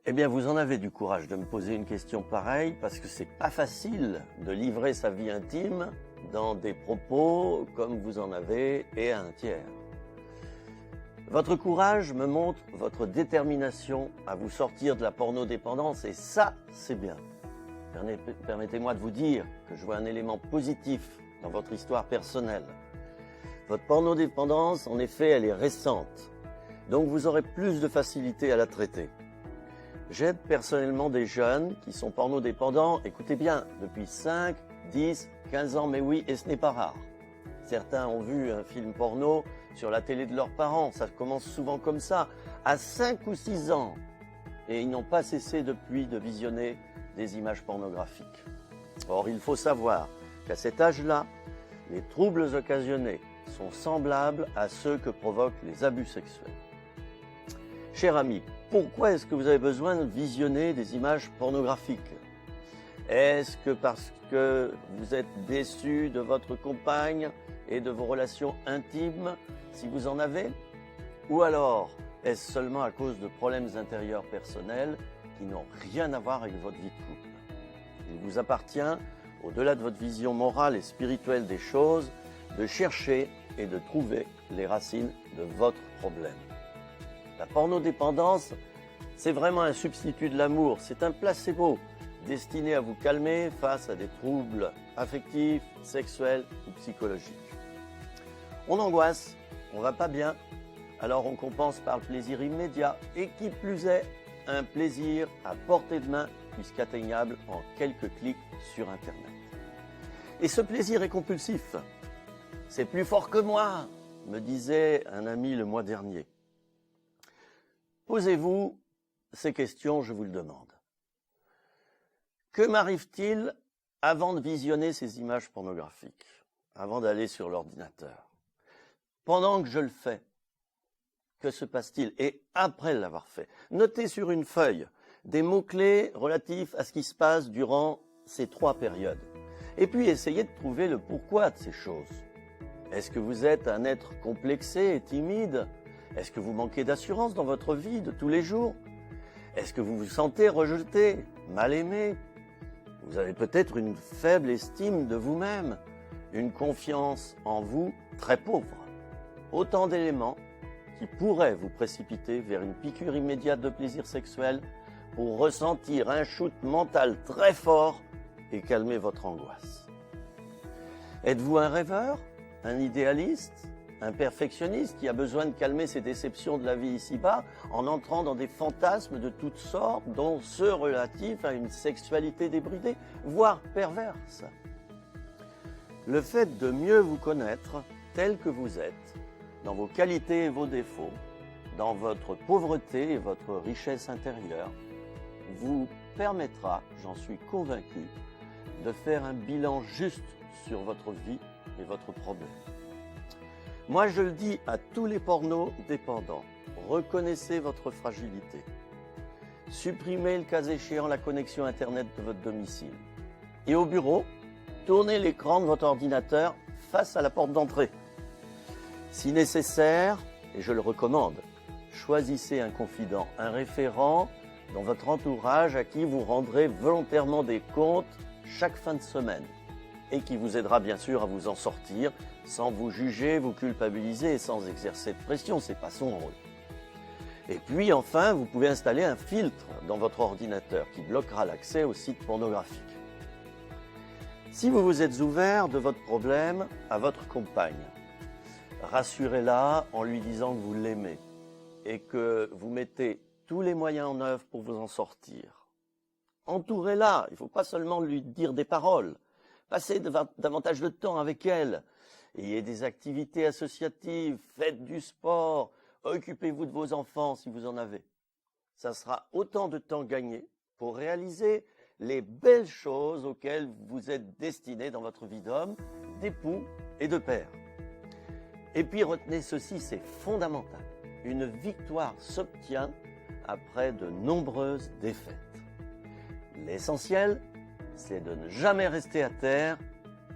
Eh bien, vous en avez du courage de me poser une question pareille parce que c'est pas facile de livrer sa vie intime dans des propos comme vous en avez et à un tiers. Votre courage me montre votre détermination à vous sortir de la pornodépendance et ça, c'est bien. Permettez-moi de vous dire que je vois un élément positif dans votre histoire personnelle. Votre pornodépendance, en effet, elle est récente, donc vous aurez plus de facilité à la traiter. J'aide personnellement des jeunes qui sont pornodépendants, écoutez bien, depuis 5, 10, 15 ans, mais oui, et ce n'est pas rare. Certains ont vu un film porno sur la télé de leurs parents, ça commence souvent comme ça, à 5 ou 6 ans, et ils n'ont pas cessé depuis de visionner des images pornographiques. Or, il faut savoir qu'à cet âge-là, les troubles occasionnés sont semblables à ceux que provoquent les abus sexuels. Cher ami, pourquoi est-ce que vous avez besoin de visionner des images pornographiques? Est-ce que parce que vous êtes déçu de votre compagne et de vos relations intimes, si vous en avez? Ou alors, est-ce seulement à cause de problèmes intérieurs personnels qui n'ont rien à voir avec votre vie de couple? Il vous appartient, au-delà de votre vision morale et spirituelle des choses, de chercher et de trouver les racines de votre problème. La pornodépendance, c'est vraiment un substitut de l'amour, c'est un placebo destiné à vous calmer face à des troubles affectifs, sexuels ou psychologiques. On angoisse, on va pas bien, alors on compense par le plaisir immédiat et qui plus est, un plaisir à portée de main puisqu'atteignable en quelques clics sur Internet. Et ce plaisir est compulsif. C'est plus fort que moi, me disait un ami le mois dernier. Posez-vous ces questions, je vous le demande. Que m'arrive-t-il avant de visionner ces images pornographiques, avant d'aller sur l'ordinateur? Pendant que je le fais, que se passe-t-il? Et après l'avoir fait, notez sur une feuille des mots-clés relatifs à ce qui se passe durant ces 3 périodes. Et puis essayez de trouver le pourquoi de ces choses. Est-ce que vous êtes un être complexé et timide? Est-ce que vous manquez d'assurance dans votre vie de tous les jours? Est-ce que vous vous sentez rejeté, mal aimé? Vous avez peut-être une faible estime de vous-même, une confiance en vous très pauvre. Autant d'éléments qui pourraient vous précipiter vers une piqûre immédiate de plaisir sexuel pour ressentir un shoot mental très fort et calmer votre angoisse. Êtes-vous un rêveur, un idéaliste, un perfectionniste qui a besoin de calmer ses déceptions de la vie ici-bas en entrant dans des fantasmes de toutes sortes, dont ceux relatifs à une sexualité débridée, voire perverse? Le fait de mieux vous connaître tel que vous êtes, dans vos qualités et vos défauts, dans votre pauvreté et votre richesse intérieure, vous permettra, j'en suis convaincu, de faire un bilan juste sur votre vie et votre problème. Moi, je le dis à tous les pornos dépendants, reconnaissez votre fragilité. Supprimez le cas échéant la connexion Internet de votre domicile. Et au bureau, tournez l'écran de votre ordinateur face à la porte d'entrée. Si nécessaire, et je le recommande, choisissez un confident, un référent dans votre entourage à qui vous rendrez volontairement des comptes chaque fin de semaine et qui vous aidera bien sûr à vous en sortir sans vous juger, vous culpabiliser et sans exercer de pression, c'est pas son rôle. Et puis enfin, vous pouvez installer un filtre dans votre ordinateur qui bloquera l'accès aux sites pornographiques. Si vous vous êtes ouvert de votre problème à votre compagne, rassurez-la en lui disant que vous l'aimez et que vous mettez tous les moyens en œuvre pour vous en sortir. Entourez-la, il ne faut pas seulement lui dire des paroles, passez davantage de temps avec elle, ayez des activités associatives, faites du sport, occupez-vous de vos enfants si vous en avez. Ça sera autant de temps gagné pour réaliser les belles choses auxquelles vous êtes destiné dans votre vie d'homme, d'époux et de père. Et puis retenez ceci, c'est fondamental. Une victoire s'obtient après de nombreuses défaites. L'essentiel, c'est de ne jamais rester à terre.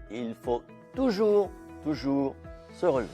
Il faut toujours se relever.